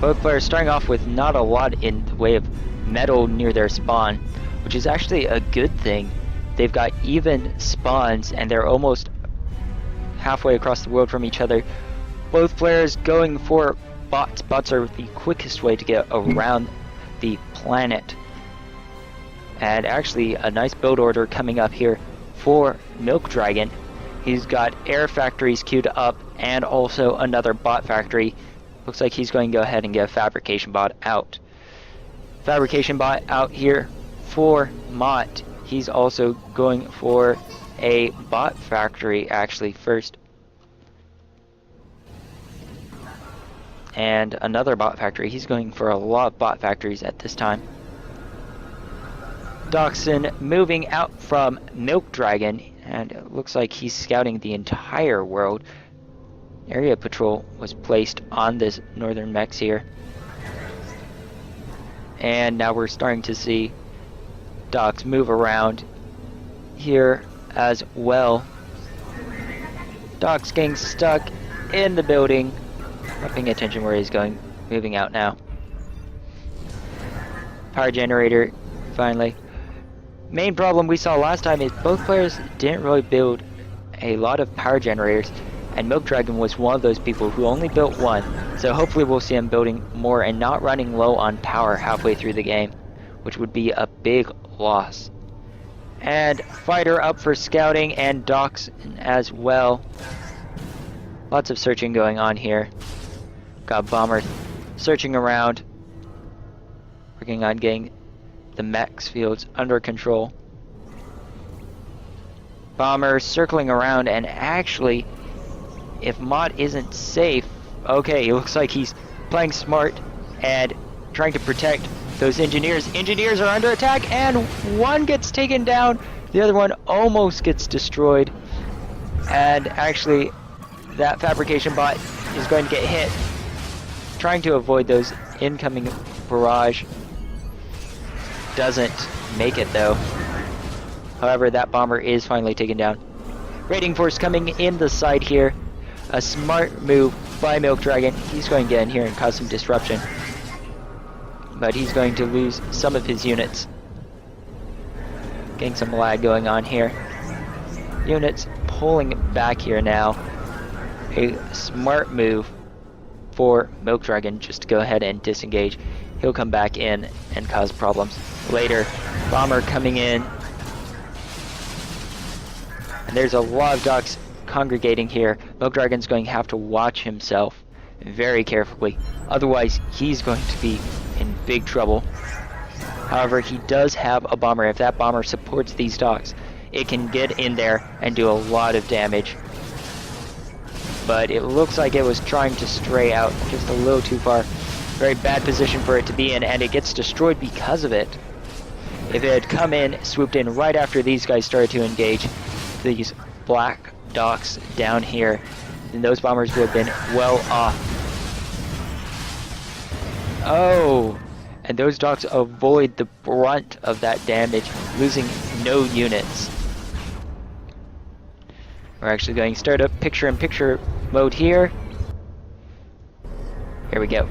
Both players starting off with not a lot in the way of metal near their spawn, which is actually a good thing. They've got even spawns and they're almost halfway across the world from each other. Both players going for bots. Bots are the quickest way to get around the planet. And actually a nice build order coming up here for Milkdragon. He's got air factories queued up and also another bot factory. Looks like he's going to go ahead and get a fabrication bot out. Fabrication bot out here for Mot. He's also going for a bot factory actually first. And another bot factory. He's going for a lot of bot factories at this time. Dachshund moving out from Milkdragon, and it looks like he's scouting the entire world. Area patrol was placed on this northern mechs here. And now we're starting to see Docs move around here as well. Doc's getting stuck in the building. Not paying attention where he's going. Moving out now. Power generator, finally. Main problem we saw last time is both players didn't really build a lot of power generators, and Milkdragon was one of those people who only built one, so hopefully we'll see him building more and not running low on power halfway through the game, which would be a big loss. And fighter up for scouting and docks as well. Lots of searching going on here. Got bombers searching around, working on getting the mechs fields under control. Bomber circling around, and actually, if Mot isn't safe, okay, it looks like he's playing smart and trying to protect those engineers. Engineers are under attack, and one gets taken down, the other one almost gets destroyed. And actually, that fabrication bot is going to get hit, trying to avoid those incoming barrage. Doesn't make it though. However, that bomber is finally taken down. Raiding force coming in the side here. A smart move by Milkdragon. He's going to get in here and cause some disruption. But he's going to lose some of his units. Getting some lag going on here. Units pulling back here now. A smart move for Milkdragon just to go ahead and disengage. He'll come back in and cause problems later. Bomber coming in. And there's a lot of docks congregating here. Milkdragon's going to have to watch himself very carefully. Otherwise, he's going to be in big trouble. However, he does have a bomber. If that bomber supports these docks, it can get in there and do a lot of damage. But it looks like it was trying to stray out just a little too far. Very bad position for it to be in, and it gets destroyed because of it. If it had come in, swooped in right after these guys started to engage these black docks down here, then those bombers would have been well off. Oh, and those docks avoid the brunt of that damage, losing no units. We're actually going to start up picture-in-picture mode here. Here we go.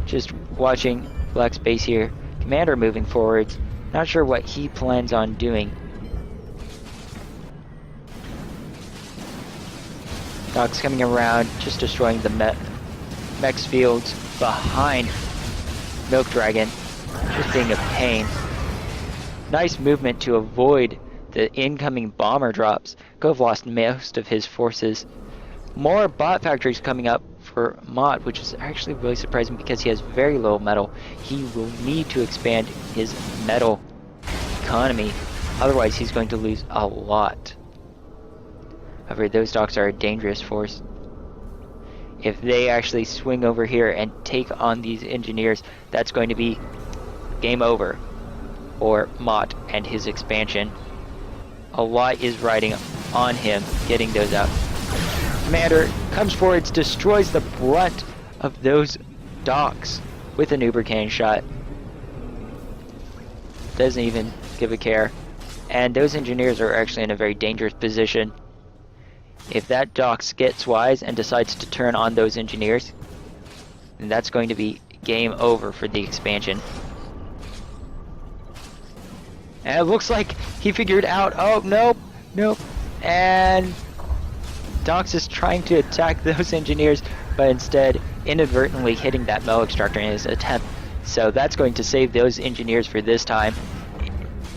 Just watching black space here. Commander moving forwards. Not sure what he plans on doing. Docks coming around, just destroying the mechs fields behind Milkdragon. Just being a pain. Nice movement to avoid the incoming bomber drops. Could have lost most of his forces. More bot factories coming up for Mot, which is actually really surprising because he has very low metal. He will need to expand his metal economy, otherwise he's going to lose a lot. However, those docks are a dangerous force. If they actually swing over here and take on these engineers, that's going to be game over for Mot and his expansion. A lot is riding on him getting those out. Commander comes forwards, destroys the brunt of those docks with an uber cannon shot. Doesn't even give a care. And those engineers are actually in a very dangerous position. If that docks gets wise and decides to turn on those engineers, then that's going to be game over for the expansion. And it looks like he figured out, oh, nope, nope. And Dox is trying to attack those engineers, but instead inadvertently hitting that Mel Extractor in his attempt. So that's going to save those engineers for this time.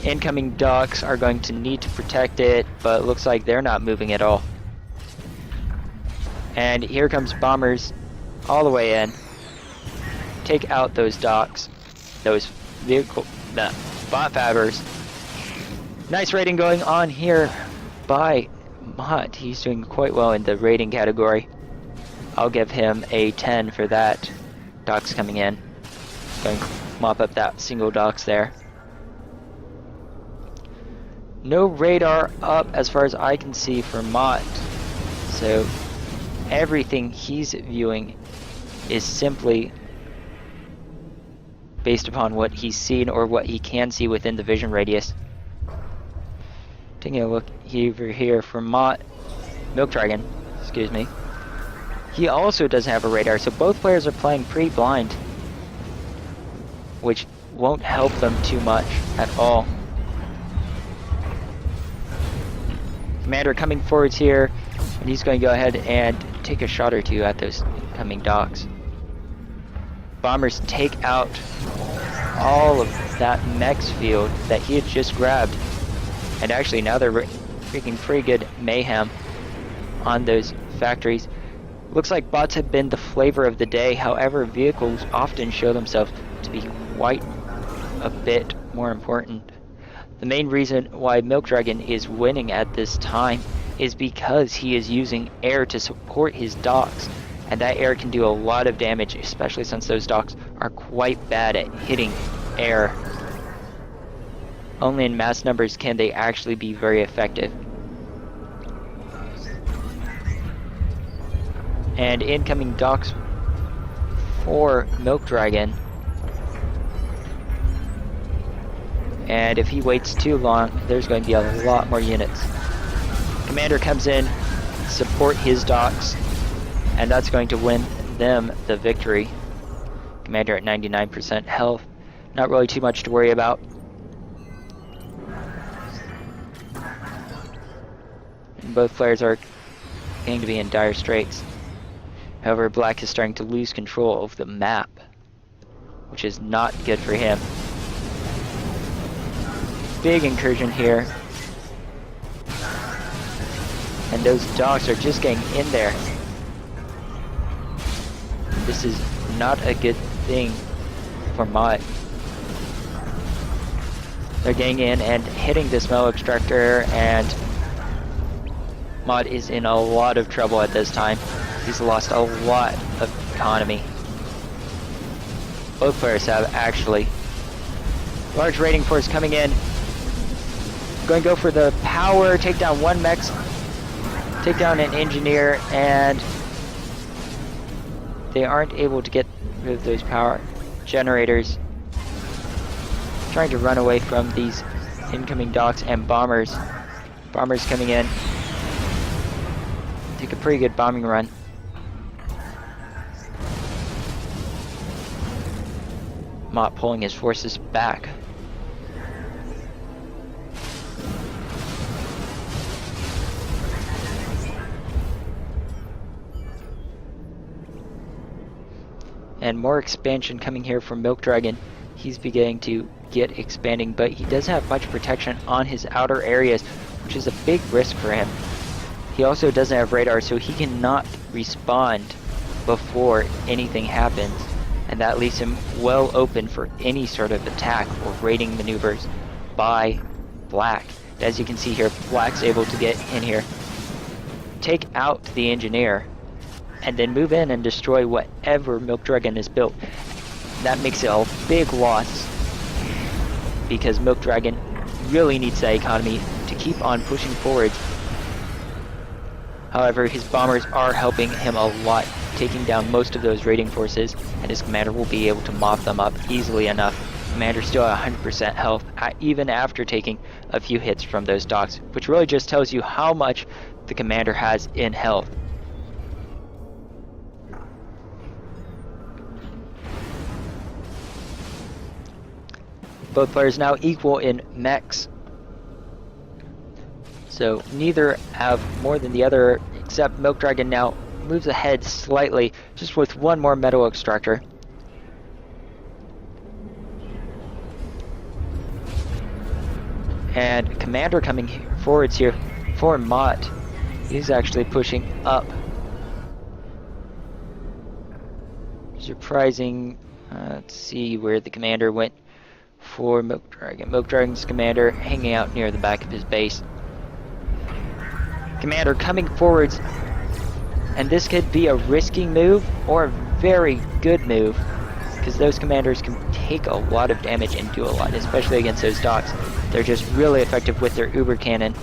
Incoming Dox are going to need to protect it, but it looks like they're not moving at all. And here comes bombers all the way in. Take out those Dox, those vehicle, the bot fabbers. Nice rating going on here by Mot. He's doing quite well in the rating category. I'll give him a 10 for that. Dox coming in. Going to mop up that single Dox there. No radar up as far as I can see for Mot. So everything he's viewing is simply based upon what he's seen or what he can see within the vision radius. Taking a look over here for Mot, Milkdragon, excuse me. He also doesn't have a radar, so both players are playing pretty blind, which won't help them too much at all. Commander coming forwards here, and he's going to go ahead and take a shot or two at those coming Dox. Bombers take out all of that mechs field that he had just grabbed. And actually now they're freaking pretty good mayhem on those factories. Looks like bots have been the flavor of the day. However, vehicles often show themselves to be quite a bit more important. The main reason why Milkdragon is winning at this time is because he is using air to support his Dox. And that air can do a lot of damage, especially since those Dox are quite bad at hitting air. Only in mass numbers can they actually be very effective. And incoming Dox for Milkdragon. And if he waits too long, there's going to be a lot more units. Commander comes in, support his Dox, and that's going to win them the victory. Commander at 99% health. Not really too much to worry about. Both players are going to be in dire straits. However, Black is starting to lose control of the map, which is not good for him. Big incursion here. And those Dogs are just getting in there. This is not a good thing for Mot. They're getting in and hitting this Mel Extractor, and Mot is in a lot of trouble at this time. He's lost a lot of economy. Both players have, actually. Large rating force coming in. Going to go for the power, take down one mech, take down an engineer, and they aren't able to get rid of those power generators. Trying to run away from these incoming Dogs and bombers. Bombers coming in. Take a pretty good bombing run. Mot pulling his forces back. And more expansion coming here from Milkdragon. He's beginning to get expanding, but he doesn't have much protection on his outer areas, which is a big risk for him. He also doesn't have radar, so he cannot respond before anything happens, and that leaves him well open for any sort of attack or raiding maneuvers by Black. As you can see here, Black's able to get in here, take out the engineer, and then move in and destroy whatever Milkdragon has built. That makes it a big loss, because Milkdragon really needs that economy to keep on pushing forward. However, his bombers are helping him a lot, taking down most of those raiding forces, and his commander will be able to mop them up easily enough. Commander's still at 100% health, even after taking a few hits from those Dogs, which really just tells you how much the commander has in health. Both players now equal in mechs. So neither have more than the other, except Milkdragon now moves ahead slightly, just with one more metal extractor. And Commander coming forwards here for Mot. He's actually pushing up. Surprising. Let's see where the Commander went for Milkdragon. Milkdragon's Commander hanging out near the back of his base. Commander coming forwards, and this could be a risky move or a very good move, because those Commanders can take a lot of damage and do a lot, especially against those docks. They're just really effective with their Uber Cannon.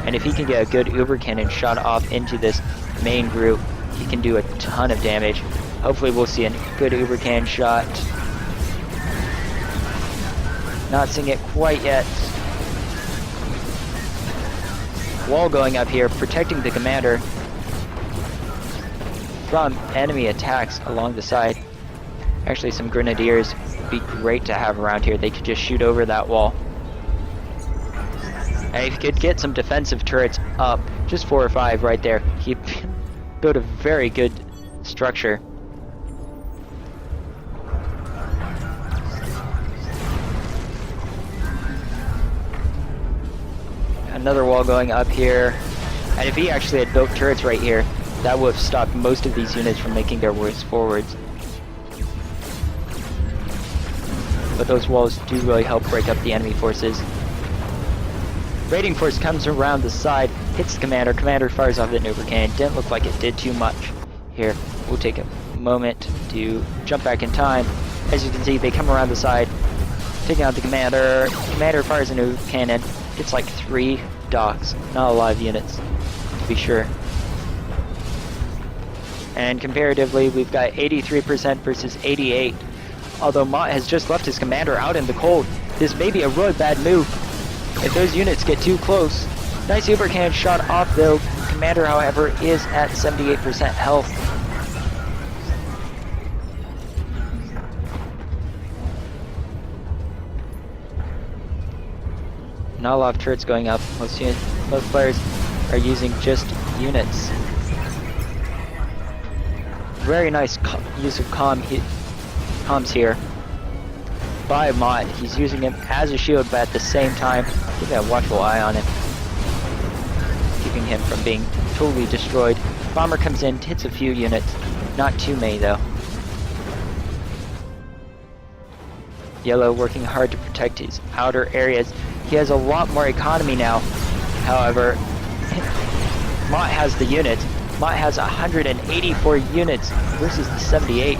And if he can get a good Uber Cannon shot off into this main group, he can do a ton of damage. Hopefully we'll see a good Uber Cannon shot. Not seeing it quite yet. Wall going up here, protecting the Commander from enemy attacks along the side. Actually, some Grenadiers would be great to have around here. They could just shoot over that wall. And if you could get some defensive turrets up, just 4 or 5 right there, he'd build a very good structure. Another wall going up here. And if he actually had built turrets right here, that would have stopped most of these units from making their ways forwards. But those walls do really help break up the enemy forces. Raiding force comes around the side, hits the Commander. Commander fires off the Uber Cannon. Didn't look like it did too much. Here, we'll take a moment to jump back in time. As you can see, they come around the side, taking out the Commander. Commander fires a Uber Cannon. It's like 3 docks, not a lot of units, to be sure. And comparatively, we've got 83% versus 88%. Although Mot has just left his Commander out in the cold, this may be a really bad move if those units get too close. Nice Uber Cannon shot off though. Commander, however, is at 78% health. Not a lot of turrets going up. Most players are using just units. Very nice use of comms here by Mot. He's using him as a shield, but at the same time, keeping a watchful eye on him, keeping him from being totally destroyed. Bomber comes in, hits a few units, not too many though. Yellow working hard to protect his outer areas. He has a lot more economy now. However, Mot has the units. Mot has 184 units versus the 78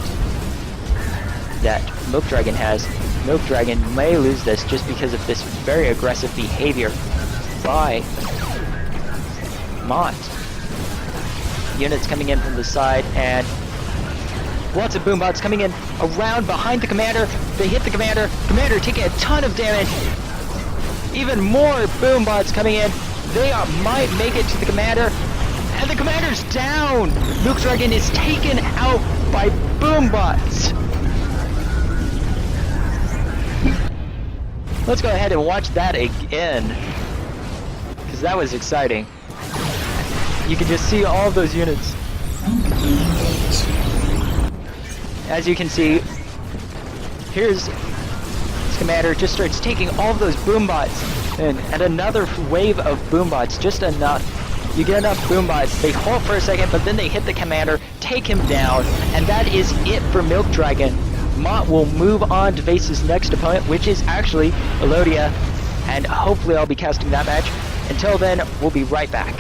that Milkdragon has. Milkdragon may lose this just because of this very aggressive behavior by Mot. Units coming in from the side, and lots of boombots coming in around behind the Commander. They hit the Commander. Commander taking a ton of damage. Even more boombots coming in. They might make it to the Commander. And the Commander's down! Milkdragon is taken out by boombots. Let's go ahead and watch that again, because that was exciting. You can just see all of those units. As you can see, here's his Commander just starts taking all of those boombots, and another wave of boombots, just enough. You get enough boombots, they halt for a second, but then they hit the Commander, take him down, and that is it for Milkdragon. Mot will move on to face his next opponent, which is actually Elodia, and hopefully I'll be casting that match. Until then, we'll be right back.